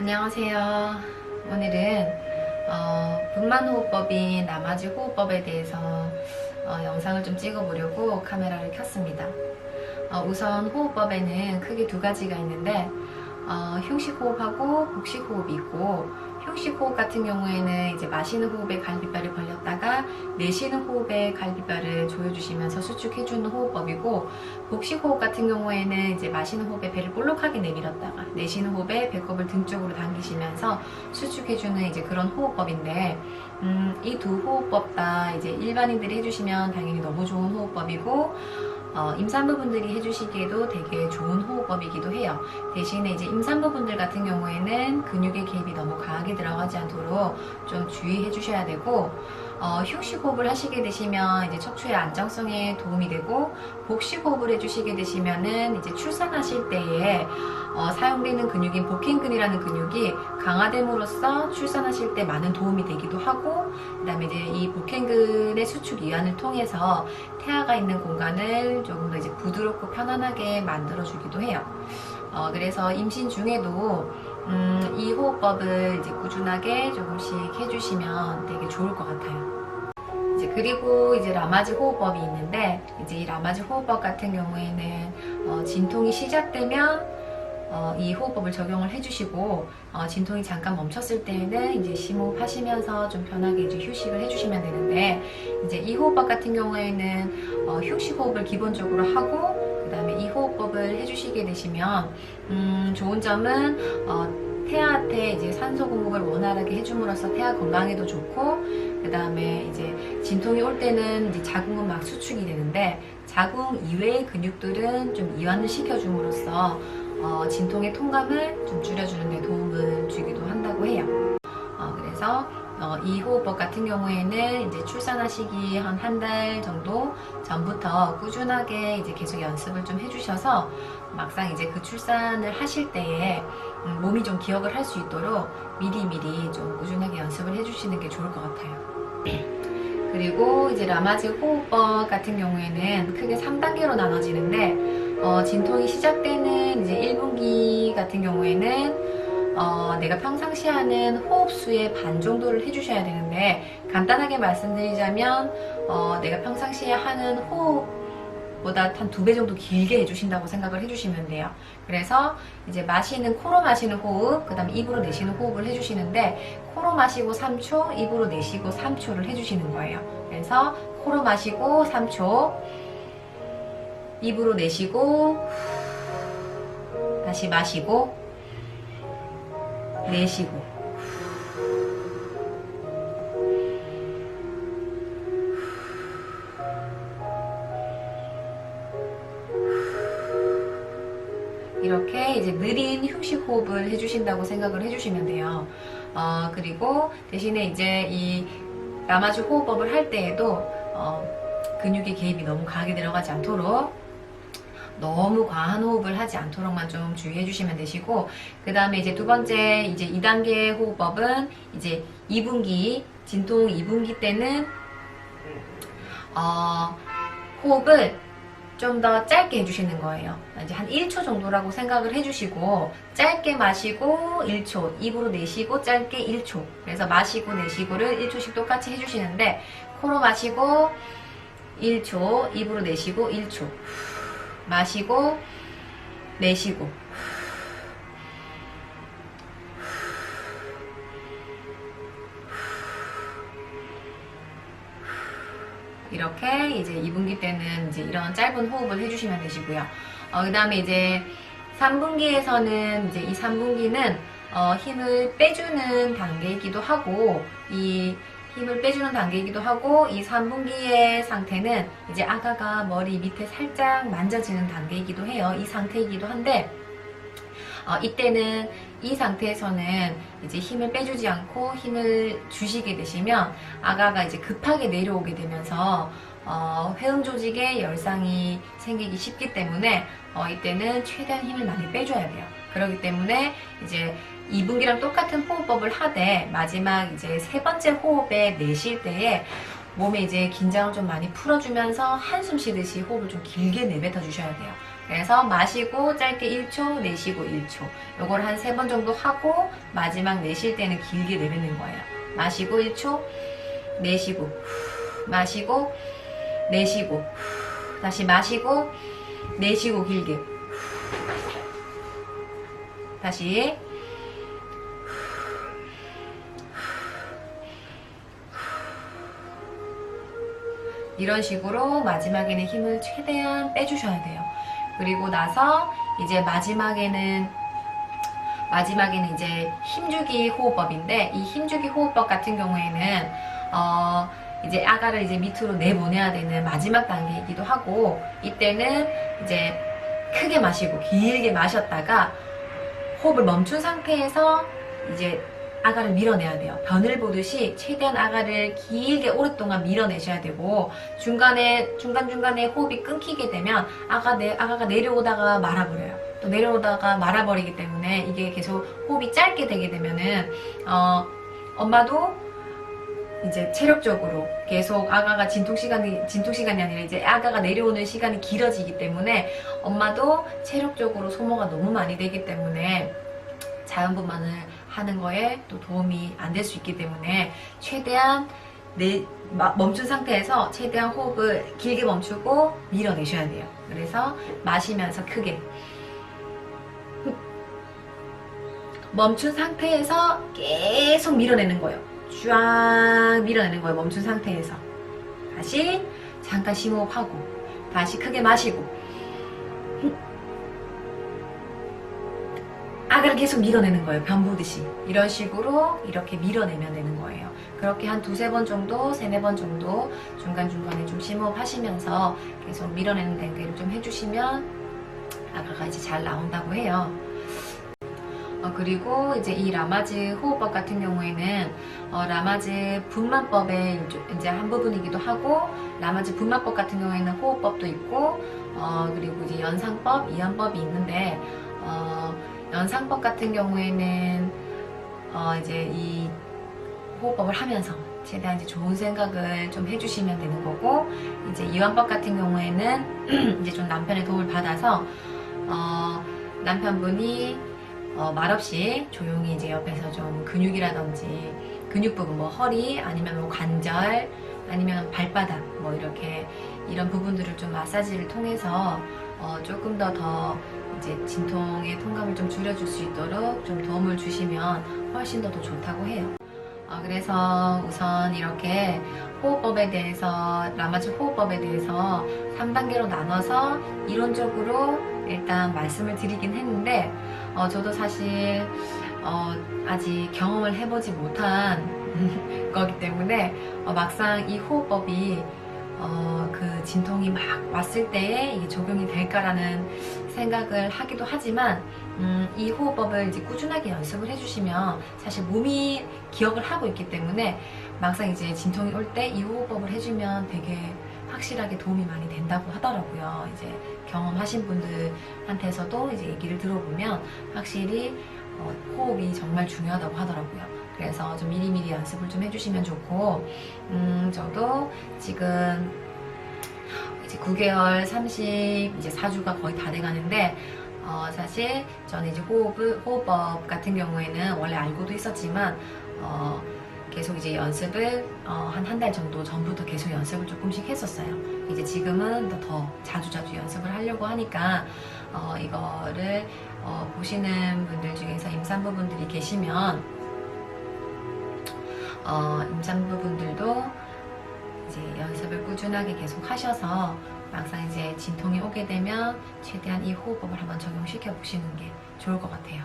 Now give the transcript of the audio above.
안녕하세요. 오늘은 분만호흡법인 나마지 호흡법에 대해서 영상을 좀 찍어보려고 카메라를 켰습니다. 우선 호흡법에는 크게 두 가지가 있는데 흉식호흡하고 복식호흡이 있고, 흉식호흡 같은 경우에는 이제 마시는 호흡에 갈비뼈를 벌렸다가 내쉬는 호흡에 갈비뼈를 조여주시면서 수축해주는 호흡법이고, 복식호흡 같은 경우에는 이제 마시는 호흡에 배를 볼록하게 내밀었다가 내쉬는 호흡에 배꼽을 등 쪽으로 당기시면서 수축해주는 이제 그런 호흡법인데, 이 두 호흡법 다 이제 일반인들이 해주시면 당연히 너무 좋은 호흡법이고, 임산부분들이 해주시기에도 되게 좋은 호흡법이기도 해요. 대신에 이제 임산부분들 같은 경우에는 근육의 개입이 너무 강하게 들어가지 않도록 좀 주의해 주셔야 되고, 흉식호흡을 하시게 되시면 이제 척추의 안정성에 도움이 되고, 복식호흡을 해주시게 되시면은 이제 출산하실 때에 사용되는 근육인 복행근이라는 근육이 강화됨으로써 출산하실 때 많은 도움이 되기도 하고, 그 다음에 이제 이 복행근의 수축 이완을 통해서 태아가 있는 공간을 조금 더 이제 부드럽고 편안하게 만들어주기도 해요. 그래서 임신 중에도 이 호흡법을 이제 꾸준하게 조금씩 해주시면 되게 좋을 것 같아요. 그리고 이제 라마지 호흡법이 있는데, 이제 이 라마지 호흡법 같은 경우에는 진통이 시작되면 이 호흡법을 적용을 해주시고, 진통이 잠깐 멈췄을 때에는 이제 심호흡 하시면서 좀 편하게 이제 휴식을 해주시면 되는데, 이제 이 호흡법 같은 경우에는 휴식 호흡을 기본적으로 하고, 그 다음에 이 호흡법을 해주시게 되시면 좋은 점은 태아한테 이제 산소 공급을 원활하게 해줌으로써 태아 건강에도 좋고, 그 다음에 이제 진통이 올 때는 이제 자궁은 막 수축이 되는데, 자궁 이외의 근육들은 좀 이완을 시켜줌으로써 진통의 통감을 좀 줄여주는 데 도움을 주기도 한다고 해요. 그래서 이 호흡법 같은 경우에는 이제 출산하시기 한 달 정도 전부터 꾸준하게 이제 계속 연습을 좀 해주셔서, 막상 이제 그 출산을 하실 때에 몸이 좀 기억을 할 수 있도록 미리미리 좀 꾸준하게 연습을 해주시는 게 좋을 것 같아요. 그리고 이제 라마지 호흡법 같은 경우에는 크게 3단계로 나눠지는데, 진통이 시작되는 이제 1분기 같은 경우에는 내가 평상시 하는 호흡수의 반 정도를 해주셔야 되는데, 간단하게 말씀드리자면 내가 평상시에 하는 호흡보다 한 2배 정도 길게 해주신다고 생각을 해주시면 돼요. 그래서 이제 코로 마시는 호흡, 그 다음에 입으로 내쉬는 호흡을 해주시는데, 코로 마시고 3초, 입으로 내쉬고 3초를 해주시는 거예요. 그래서 코로 마시고 3초, 입으로 내쉬고, 다시 마시고, 내쉬고, 이렇게 이제 느린 휴식 호흡을 해주신다고 생각을 해주시면 돼요. 그리고 대신에 이제 이 라마지 호흡법을 할 때에도 근육의 개입이 너무 강하게 들어가지 않도록, 너무 과한 호흡을 하지 않도록만 좀 주의해 주시면 되시고, 그 다음에 이제 두 번째 이제 2단계 호흡법은 이제 2분기, 진통 2분기 때는 호흡을 좀 더 짧게 해주시는 거예요. 이제 한 1초 정도라고 생각을 해주시고, 짧게 마시고 1초, 입으로 내쉬고 짧게 1초. 그래서 마시고 내쉬고를 1초씩 똑같이 해주시는데, 코로 마시고 1초, 입으로 내쉬고 1초. 마시고 내쉬고, 이렇게 이제 2분기 때는 이제 이런 짧은 호흡을 해주시면 되시고요. 그 다음에 이제 3분기에서는 이제 이 3분기는 힘을 빼주는 단계이기도 하고, 이 3분기의 상태는 이제 아가가 머리 밑에 살짝 만져지는 단계이기도 해요. 이 상태이기도 한데, 이때는 이 상태에서는 이제 힘을 빼주지 않고 힘을 주시게 되시면 아가가 이제 급하게 내려오게 되면서 회음 조직에 열상이 생기기 쉽기 때문에 이때는 최대한 힘을 많이 빼줘야 돼요. 그렇기 때문에 이제 2분기랑 똑같은 호흡법을 하되, 마지막 이제 3번째 호흡에 내쉴 때에 몸에 이제 긴장을 좀 많이 풀어주면서 한숨 쉬듯이 호흡을 좀 길게 내뱉어 주셔야 돼요. 그래서 마시고 짧게 1초, 내쉬고 1초. 요걸 한 3번 정도 하고 마지막 내쉴 때는 길게 내뱉는 거예요. 마시고 1초, 내쉬고, 마시고, 내쉬고, 다시 마시고, 내쉬고 길게. 다시. 이런 식으로 마지막에는 힘을 최대한 빼주셔야 돼요. 그리고 나서 이제 마지막에는 이제 힘주기 호흡법인데, 이 힘주기 호흡법 같은 경우에는 이제 아가를 이제 밑으로 내보내야 되는 마지막 단계이기도 하고, 이때는 이제 크게 마시고 길게 마셨다가 호흡을 멈춘 상태에서 이제 아가를 밀어내야 돼요. 변을 보듯이 최대한 아가를 길게 오랫동안 밀어내셔야 되고, 중간중간에 호흡이 끊기게 되면 아가가 내려오다가 말아버려요. 또 내려오다가 말아버리기 때문에 이게 계속 호흡이 짧게 되게 되면은 엄마도 이제 체력적으로 계속 아가가 진통시간이 아니라 이제 아가가 내려오는 시간이 길어지기 때문에 엄마도 체력적으로 소모가 너무 많이 되기 때문에 자연분만을 하는 거에 또 도움이 안 될 수 있기 때문에 최대한 멈춘 상태에서 최대한 호흡을 길게 멈추고 밀어내셔야 돼요. 그래서 마시면서 크게 멈춘 상태에서 계속 밀어내는 거예요. 쫙 밀어내는 거예요. 멈춘 상태에서. 다시 잠깐 심호흡하고 다시 크게 마시고 아가를 계속 밀어내는 거예요. 변 보듯이. 이런 식으로 이렇게 밀어내면 되는 거예요. 그렇게 한 2-3번 정도, 3-4번 정도 중간중간에 좀 심호흡 하시면서 계속 밀어내는 단계를 좀 해주시면 아가가 이제 잘 나온다고 해요. 그리고 이제 이 라마즈 호흡법 같은 경우에는 라마즈 분만법의 이제 한 부분이기도 하고, 라마즈 분만법 같은 경우에는 호흡법도 있고, 그리고 이제 연상법, 이연법이 있는데, 연상법 같은 경우에는 이제 이 호흡법을 하면서 최대한 이제 좋은 생각을 좀 해주시면 되는 거고, 이제 이완법 같은 경우에는 이제 좀 남편의 도움을 받아서 남편분이 말없이 조용히 이제 옆에서 좀 근육이라든지 근육 부분, 뭐 허리 아니면 뭐 관절 아니면 발바닥 뭐 이렇게 이런 부분들을 좀 마사지를 통해서 조금 더 이제 진통의 통감을 좀 줄여줄 수 있도록 좀 도움을 주시면 훨씬 더 좋다고 해요. 그래서 우선 이렇게 호흡법에 대해서, 라마즈 호흡법에 대해서 3단계로 나눠서 이론적으로 일단 말씀을 드리긴 했는데, 저도 사실 아직 경험을 해보지 못한 거기 때문에 막상 이 호흡법이 그 진통이 막 왔을 때에 이게 적용이 될까라는 생각을 하기도 하지만, 이 호흡법을 이제 꾸준하게 연습을 해주시면 사실 몸이 기억을 하고 있기 때문에 막상 이제 진통이 올 때 이 호흡법을 해주면 되게 확실하게 도움이 많이 된다고 하더라고요. 이제 경험하신 분들한테서도 이제 얘기를 들어보면 확실히 호흡이 정말 중요하다고 하더라고요. 그래서 좀 미리미리 연습을 좀 해주시면 좋고, 저도 지금 이제 9개월 34주가 거의 다 돼가는데, 사실 저는 이제 호흡법 같은 경우에는 원래 알고도 있었지만, 계속 이제 연습을 한 달 정도 전부터 계속 연습을 조금씩 했었어요. 이제 지금은 더 자주 연습을 하려고 하니까 이거를 보시는 분들 중에서 임산부분들이 계시면 임산부분들도 이제 연습을 꾸준하게 계속 하셔서 막상 이제 진통이 오게 되면 최대한 이 호흡법을 한번 적용시켜 보시는 게 좋을 것 같아요.